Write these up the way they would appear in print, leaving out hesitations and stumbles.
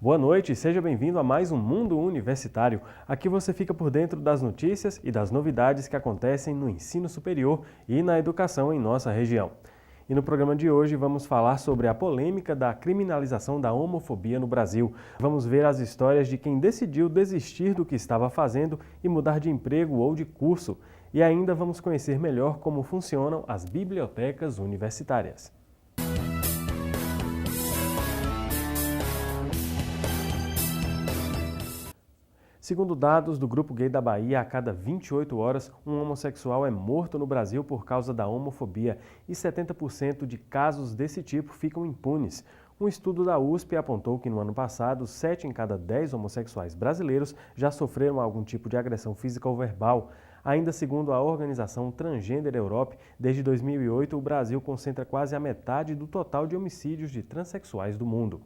Boa noite, seja bem-vindo a mais um Mundo Universitário. Aqui você fica por dentro das notícias e das novidades que acontecem no ensino superior e na educação em nossa região. E no programa de hoje vamos falar sobre a polêmica da criminalização da homofobia no Brasil. Vamos ver as histórias de quem decidiu desistir do que estava fazendo e mudar de emprego ou de curso. E ainda vamos conhecer melhor como funcionam as bibliotecas universitárias. Segundo dados do Grupo Gay da Bahia, a cada 28 horas, um homossexual é morto no Brasil por causa da homofobia e 70% de casos desse tipo ficam impunes. Um estudo da USP apontou que no ano passado, 7 em cada 10 homossexuais brasileiros já sofreram algum tipo de agressão física ou verbal. Ainda segundo a organização Transgender Europe, desde 2008 o Brasil concentra quase a metade do total de homicídios de transexuais do mundo.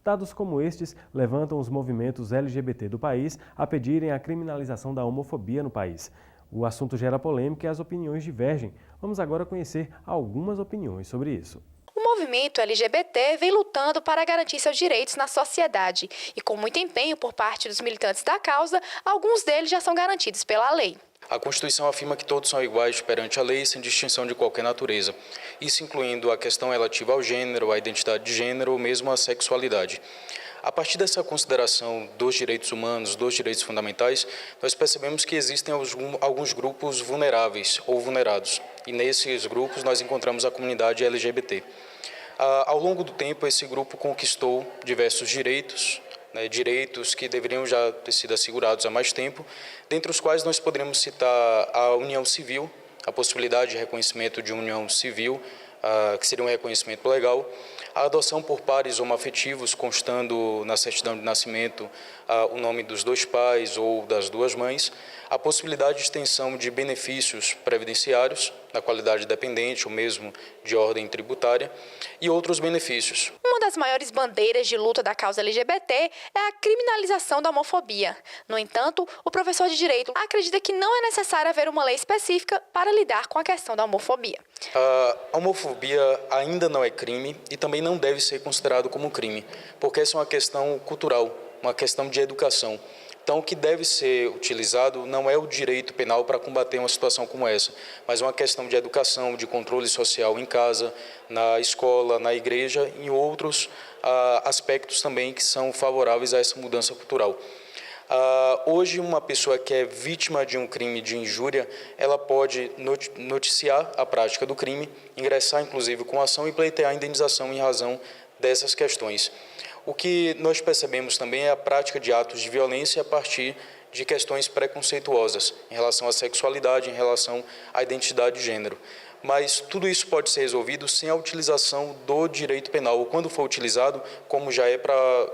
Dados como estes levantam os movimentos LGBT do país a pedirem a criminalização da homofobia no país. O assunto gera polêmica e as opiniões divergem. Vamos agora conhecer algumas opiniões sobre isso. O movimento LGBT vem lutando para garantir seus direitos na sociedade e, com muito empenho por parte dos militantes da causa, alguns deles já são garantidos pela lei. A Constituição afirma que todos são iguais perante a lei, sem distinção de qualquer natureza. Isso incluindo a questão relativa ao gênero, à identidade de gênero ou mesmo à sexualidade. A partir dessa consideração dos direitos humanos, dos direitos fundamentais, nós percebemos que existem alguns grupos vulneráveis ou vulnerados. E nesses grupos nós encontramos a comunidade LGBT. Ao longo do tempo, esse grupo conquistou diversos direitos, direitos que deveriam já ter sido assegurados há mais tempo, dentre os quais nós poderíamos citar a união civil, a possibilidade de reconhecimento de união civil, que seria um reconhecimento legal, a adoção por pares homoafetivos, constando na certidão de nascimento o nome dos dois pais ou das duas mães, a possibilidade de extensão de benefícios previdenciários, na qualidade dependente ou mesmo de ordem tributária, e outros benefícios. Uma das maiores bandeiras de luta da causa LGBT é a criminalização da homofobia. No entanto, o professor de Direito acredita que não é necessário haver uma lei específica para lidar com a questão da homofobia. A homofobia ainda não é crime e também não deve ser considerado como crime, porque essa é uma questão cultural, uma questão de educação. Então, o que deve ser utilizado não é o direito penal para combater uma situação como essa, mas uma questão de educação, de controle social em casa, na escola, na igreja e em outros aspectos também que são favoráveis a essa mudança cultural. Hoje, uma pessoa que é vítima de um crime de injúria, ela pode noticiar a prática do crime, ingressar inclusive com ação e pleitear a indenização em razão dessas questões. O que nós percebemos também é a prática de atos de violência a partir de questões preconceituosas em relação à sexualidade, em relação à identidade de gênero. Mas tudo isso pode ser resolvido sem a utilização do direito penal, ou quando for utilizado, como já é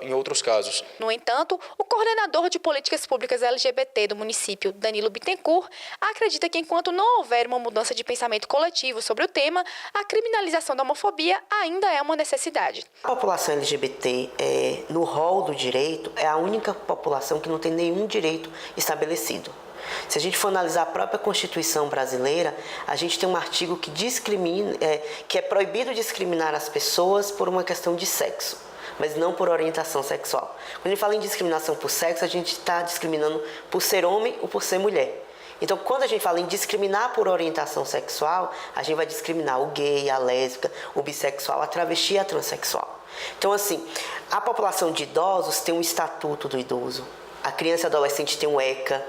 em outros casos. No entanto, o coordenador de políticas públicas LGBT do município, Danilo Bittencourt, acredita que enquanto não houver uma mudança de pensamento coletivo sobre o tema, a criminalização da homofobia ainda é uma necessidade. A população LGBT, no rol do direito, é a única população que não tem nenhum direito estabelecido. Se a gente for analisar a própria Constituição brasileira, a gente tem um artigo que que é proibido discriminar as pessoas por uma questão de sexo, mas não por orientação sexual. Quando a gente fala em discriminação por sexo, a gente está discriminando por ser homem ou por ser mulher. Então, quando a gente fala em discriminar por orientação sexual, a gente vai discriminar o gay, a lésbica, o bissexual, a travesti e a transexual. Então, assim, a população de idosos tem um estatuto do idoso. A criança e adolescente tem o ECA,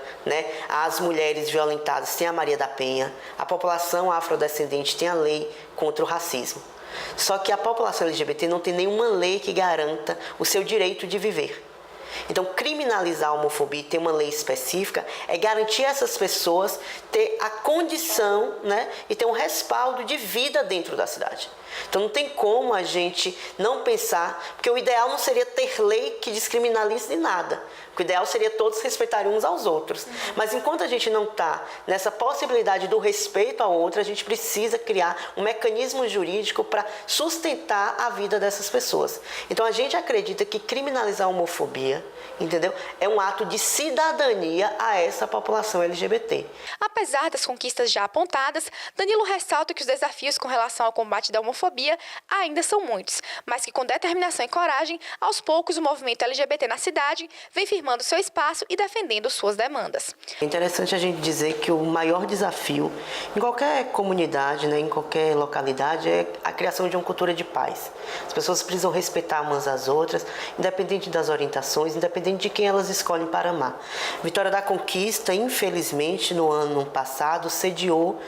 As mulheres violentadas têm a Maria da Penha, a população afrodescendente tem a lei contra o racismo. Só que a população LGBT não tem nenhuma lei que garanta o seu direito de viver. Então, criminalizar a homofobia e ter uma lei específica é garantir a essas pessoas ter a condição, e ter um respaldo de vida dentro da cidade. Então, não tem como a gente não pensar, porque o ideal não seria ter lei que descriminalize nada. O ideal seria todos respeitarem uns aos outros. Mas enquanto a gente não está nessa possibilidade do respeito ao outro, a gente precisa criar um mecanismo jurídico para sustentar a vida dessas pessoas. Então, a gente acredita que criminalizar a homofobia brasileira, entendeu? É um ato de cidadania a essa população LGBT. Apesar das conquistas já apontadas, Danilo ressalta que os desafios com relação ao combate da homofobia ainda são muitos, mas que com determinação e coragem, aos poucos o movimento LGBT na cidade vem firmando seu espaço e defendendo suas demandas. É interessante a gente dizer que o maior desafio em qualquer comunidade, né, em qualquer localidade, é a criação de uma cultura de paz. As pessoas precisam respeitar umas às outras, independente das orientações, independente de quem elas escolhem para amar. Vitória da Conquista, infelizmente, no ano passado, sediou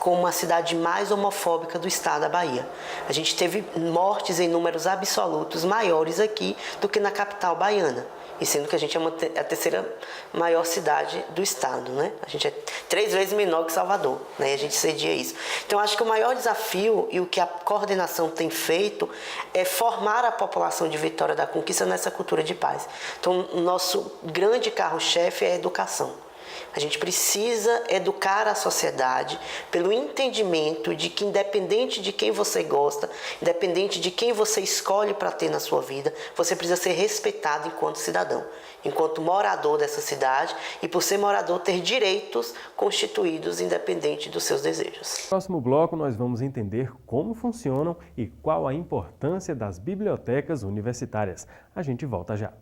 como a cidade mais homofóbica do estado da Bahia. A gente teve mortes em números absolutos maiores aqui do que na capital baiana. E sendo que a gente é a terceira maior cidade do estado, né? A gente é 3 vezes menor que Salvador, né? E a gente cedia isso. Então, acho que o maior desafio e o que a coordenação tem feito é formar a população de Vitória da Conquista nessa cultura de paz. Então, o nosso grande carro-chefe é a educação. A gente precisa educar a sociedade pelo entendimento de que, independente de quem você gosta, independente de quem você escolhe para ter na sua vida, você precisa ser respeitado enquanto cidadão, enquanto morador dessa cidade e, por ser morador, ter direitos constituídos independente dos seus desejos. No próximo bloco, nós vamos entender como funcionam e qual a importância das bibliotecas universitárias. A gente volta já.